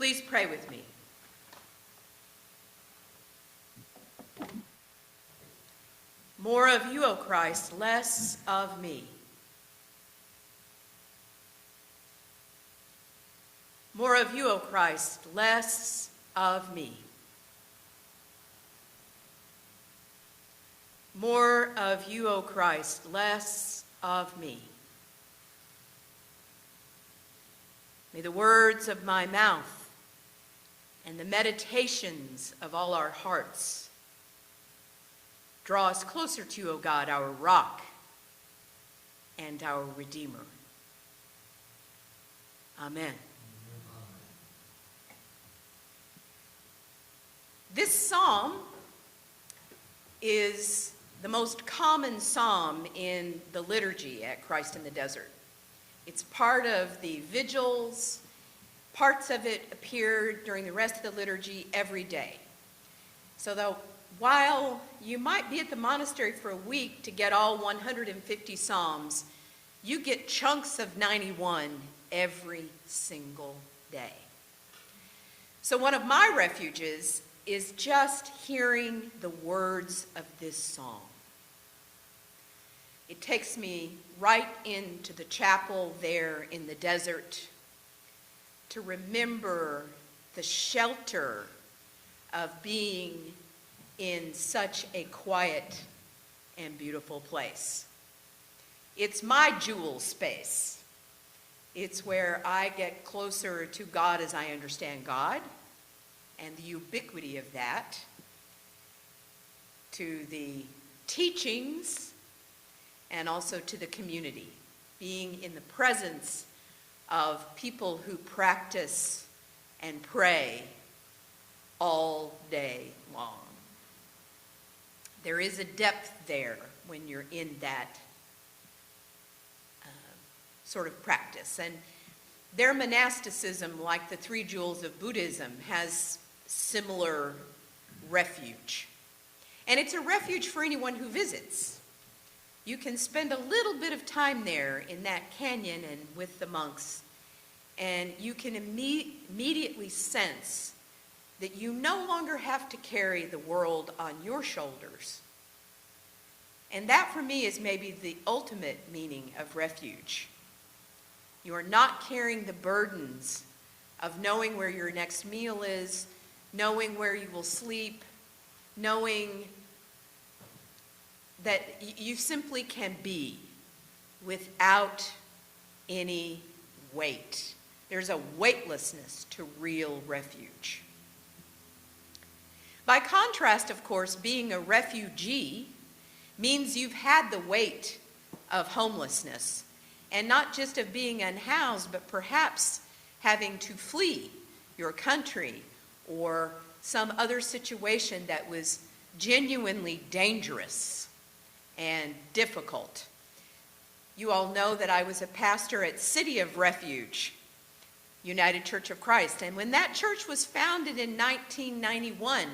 Please pray with me. More of you, O Christ, less of me. More of you, O Christ, less of me. More of you, O Christ, less of me. May the words of my mouth and the meditations of all our hearts draw us closer to you, O God, our rock and our Redeemer. Amen. This psalm is the most common psalm in the liturgy at Christ in the Desert. It's part of the vigils. Parts of it appear during the rest of the liturgy every day. So while you might be at the monastery for a week to get all 150 psalms, you get chunks of 91 every single day. So one of my refuges is just hearing the words of this song. It takes me right into the chapel there in the desert to remember the shelter of being in such a quiet and beautiful place. It's my jewel space. It's where I get closer to God as I understand God, and the ubiquity of that, to the teachings, and also to the community, being in the presence of people who practice and pray all day long. There is a depth there when you're in that sort of practice. And their monasticism, like the three jewels of Buddhism, has similar refuge. And it's a refuge for anyone who visits. You can spend a little bit of time there in that canyon and with the monks, and you can immediately sense that you no longer have to carry the world on your shoulders. And that, for me, is maybe the ultimate meaning of refuge. You are not carrying the burdens of knowing where your next meal is, knowing where you will sleep, knowing that you simply can be without any weight. There's a weightlessness to real refuge. By contrast, of course, being a refugee means you've had the weight of homelessness, and not just of being unhoused, but perhaps having to flee your country or some other situation that was genuinely dangerous and difficult. You all know that I was a pastor at City of Refuge, United Church of Christ, and when that church was founded in 1991,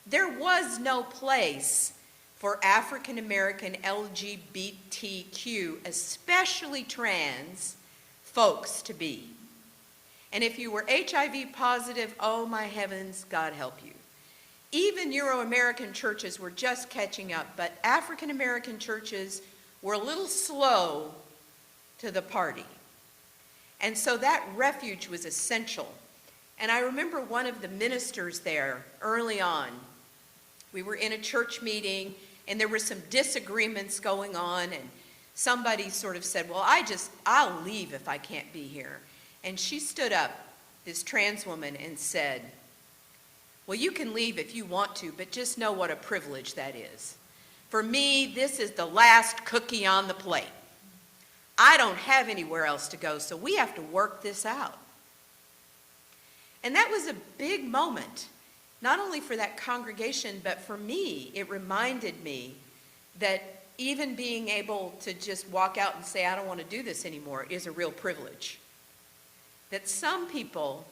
there was no place for African American LGBTQ, especially trans, folks to be. And if you were HIV positive, oh my heavens, God help you. Even Euro-American churches were just catching up, but African American churches were a little slow to the party. And so that refuge was essential. And I remember one of the ministers there early on. We were in a church meeting, and there were some disagreements going on, and somebody sort of said, well, I'll leave if I can't be here. And she stood up, this trans woman, and said, well, you can leave if you want to, but just know what a privilege that is. For me, this is the last cookie on the plate. I don't have anywhere else to go, so we have to work this out. And that was a big moment, not only for that congregation, but for me. It reminded me that even being able to just walk out and say, I don't want to do this anymore, is a real privilege. That some people,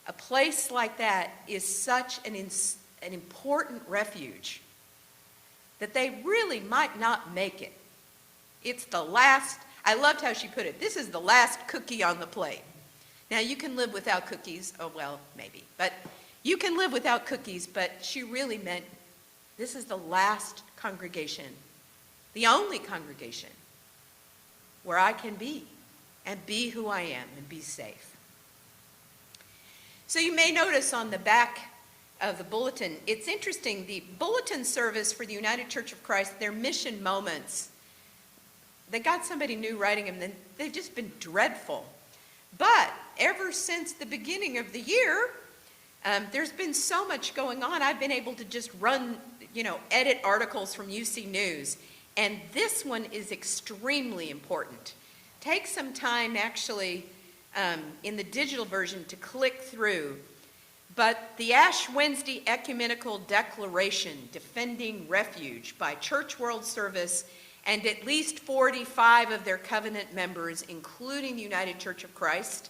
a place like that is such an important refuge that they really might not make it. It's the last, I loved how she put it, this is the last cookie on the plate. Now, you can live without cookies. Oh, well, maybe. But you can live without cookies, but she really meant this is the last congregation, the only congregation where I can be and be who I am and be safe. So you may notice on the back of the bulletin, it's interesting, the bulletin service for the United Church of Christ, their mission moments, they got somebody new writing them, and they've just been dreadful. But ever since the beginning of the year, there's been so much going on. I've been able to just run, edit articles from UC News. And this one is extremely important. Take some time, actually, in the digital version to click through. But the Ash Wednesday Ecumenical Declaration, Defending Refuge, by Church World Service and at least 45 of their covenant members, including the United Church of Christ,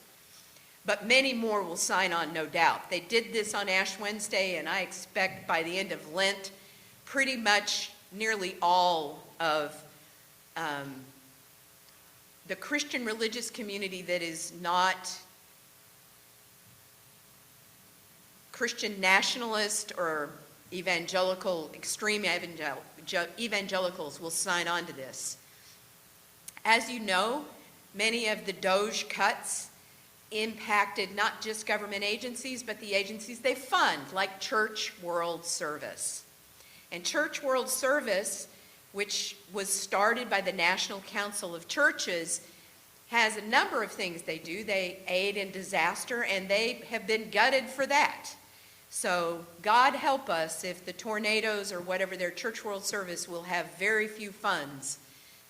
but many more will sign on, no doubt. They did this on Ash Wednesday, and I expect by the end of Lent, pretty much nearly all of the Christian religious community that is not Christian nationalist or evangelical, extreme evangelicals will sign on to this. As you know, many of the DOGE cuts impacted not just government agencies, but the agencies they fund, like Church World Service. And Church World Service, which was started by the National Council of Churches, has a number of things they do. They aid in disaster, and they have been gutted for that. So God help us if the tornadoes or whatever, their Church World Service will have very few funds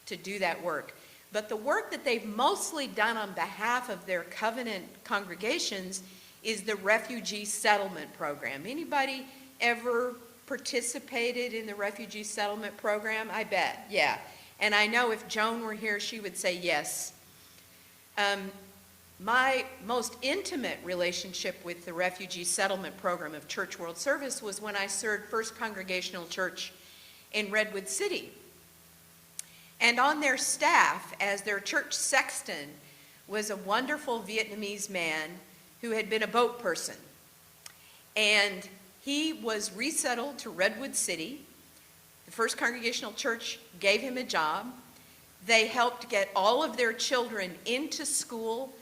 to do that work. But the work that they've mostly done on behalf of their covenant congregations is the refugee settlement program. Anybody ever participated in the refugee settlement program? I bet, yeah. And I know if Joan were here, she would say yes. My most intimate relationship with the refugee settlement program of Church World Service was when I served First Congregational Church in Redwood City. And on their staff, as their church sexton, was a wonderful Vietnamese man who had been a boat person. And he was resettled to Redwood City. The First Congregational Church gave him a job. They helped get all of their children into school,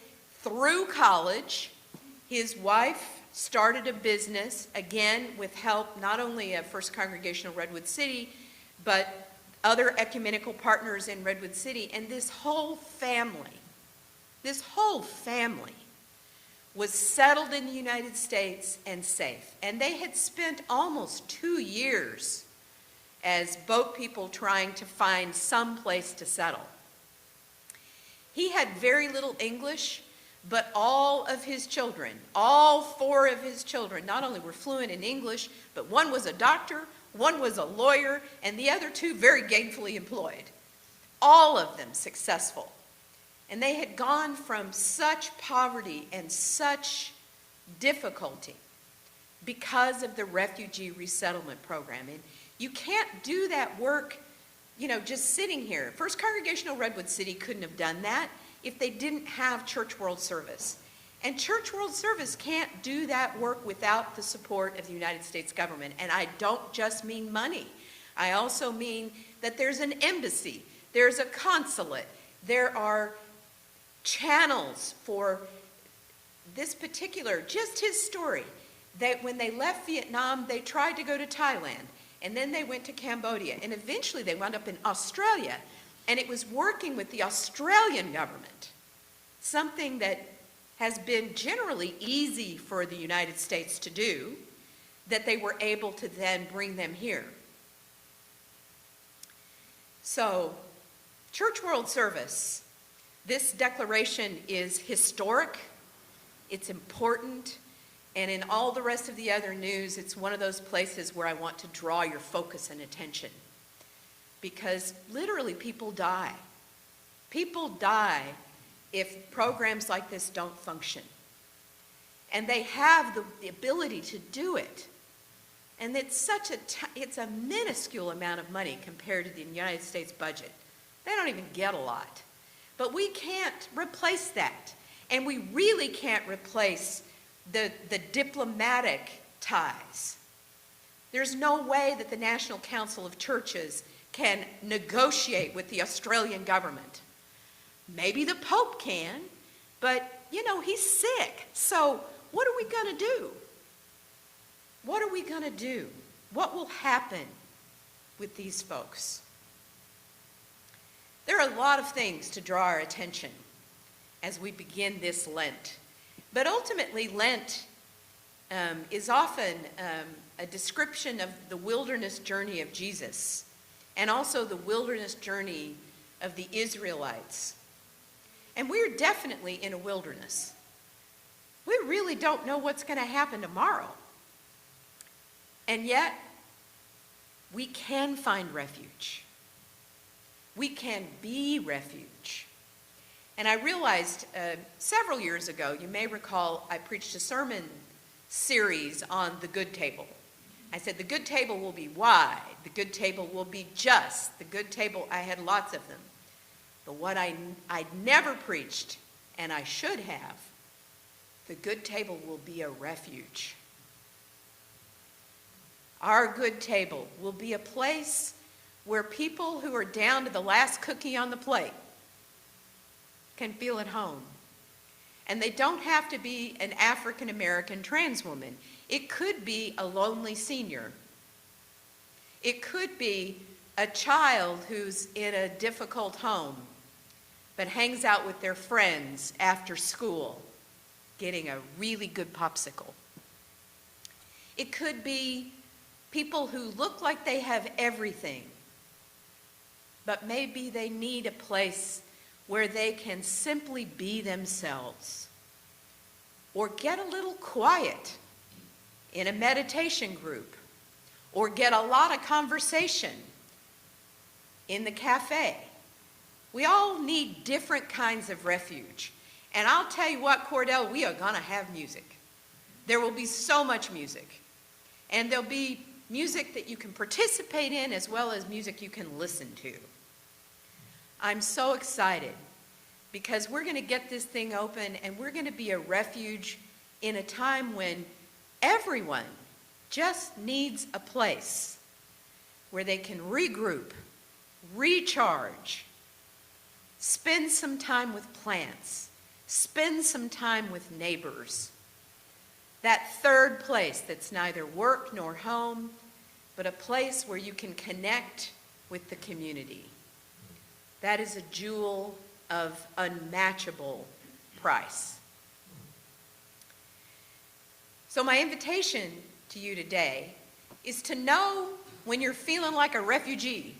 through college. His wife started a business, again, with help not only of First Congregational Redwood City, but other ecumenical partners in Redwood City. And this whole family was settled in the United States and safe. And they had spent almost 2 years as boat people trying to find some place to settle. He had very little English, but all of his children, all 4 of his children, not only were fluent in English, but one was a doctor, one was a lawyer, and the other 2 very gainfully employed. All of them successful. And they had gone from such poverty and such difficulty because of the refugee resettlement program. And you can't do that work, just sitting here. First Congregational Redwood City couldn't have done that if they didn't have Church World Service. And Church World Service can't do that work without the support of the United States government. And I don't just mean money. I also mean that there's an embassy, there's a consulate, there are channels for this particular, just his story, that when they left Vietnam, they tried to go to Thailand, and then they went to Cambodia, and eventually they wound up in Australia. And it was working with the Australian government, something that has been generally easy for the United States to do, that they were able to then bring them here. So, Church World Service, this declaration is historic, it's important, and in all the rest of the other news, it's one of those places where I want to draw your focus and attention. Because literally people die. People die if programs like this don't function. And they have the ability to do it. And it's it's a minuscule amount of money compared to the United States budget. They don't even get a lot. But we can't replace that. And we really can't replace the diplomatic ties. There's no way that the National Council of Churches can negotiate with the Australian government. Maybe the Pope can, but, he's sick. So what are we going to do? What are we going to do? What will happen with these folks? There are a lot of things to draw our attention as we begin this Lent. But ultimately, Lent is often a description of the wilderness journey of Jesus and also the wilderness journey of the Israelites. And we're definitely in a wilderness. We really don't know what's going to happen tomorrow. And yet, we can find refuge. We can be refuge. And I realized several years ago, you may recall, I preached a sermon series on the good table. I said the good table will be wide, the good table will be just, the good table, I had lots of them. But what I'd never preached, and I should have, the good table will be a refuge. Our good table will be a place where people who are down to the last cookie on the plate can feel at home. And they don't have to be an African American trans woman. It could be a lonely senior. It could be a child who's in a difficult home but hangs out with their friends after school, getting a really good popsicle. It could be people who look like they have everything, but maybe they need a place where they can simply be themselves or get a little quiet in a meditation group or get a lot of conversation in the cafe. We all need different kinds of refuge. And I'll tell you what, Cordell, we are going to have music. There will be so much music. And there'll be music that you can participate in as well as music you can listen to. I'm so excited because we're going to get this thing open and we're going to be a refuge in a time when everyone just needs a place where they can regroup, recharge, spend some time with plants, spend some time with neighbors. That third place that's neither work nor home, but a place where you can connect with the community. That is a jewel of unmatchable price. So my invitation to you today is to know when you're feeling like a refugee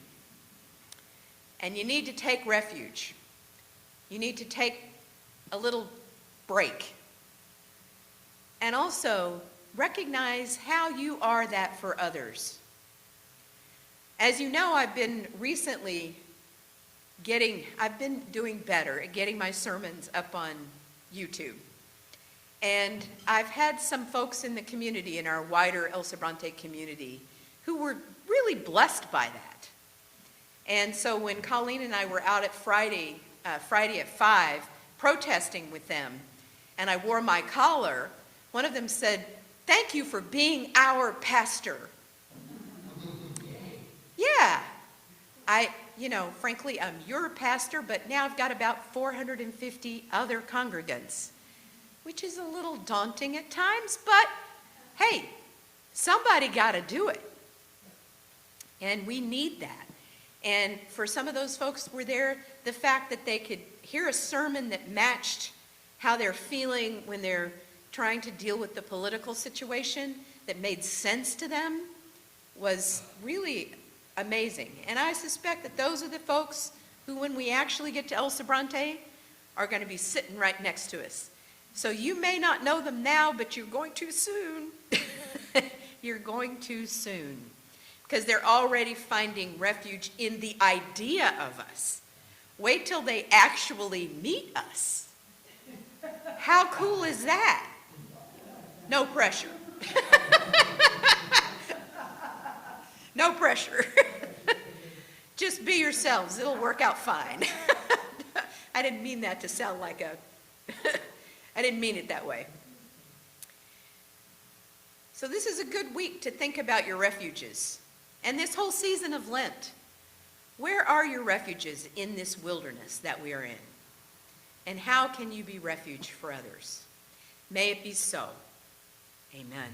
and you need to take refuge. You need to take a little break. And also recognize how you are that for others. As you know, I've been doing better at getting my sermons up on YouTube. And I've had some folks in the community, in our wider El Sobrante community, who were really blessed by that. And so when Colleen and I were out at Friday at 5, protesting with them, and I wore my collar, one of them said, "Thank you for being our pastor." Yeah, frankly, I'm your pastor, but now I've got about 450 other congregants, which is a little daunting at times, but hey, somebody got to do it. And we need that. And for some of those folks who were there, the fact that they could hear a sermon that matched how they're feeling when they're trying to deal with the political situation, that made sense to them, was really amazing. And I suspect that those are the folks who, when we actually get to El Sobrante, are going to be sitting right next to us. So you may not know them now, but you're going to soon. You're going to soon. Because they're already finding refuge in the idea of us. Wait till they actually meet us. How cool is that? No pressure. No pressure. Just be yourselves. It'll work out fine. I didn't mean that to sound like I didn't mean it that way. So this is a good week to think about your refuges. And this whole season of Lent, where are your refuges in this wilderness that we are in? And how can you be refuge for others? May it be so. Amen.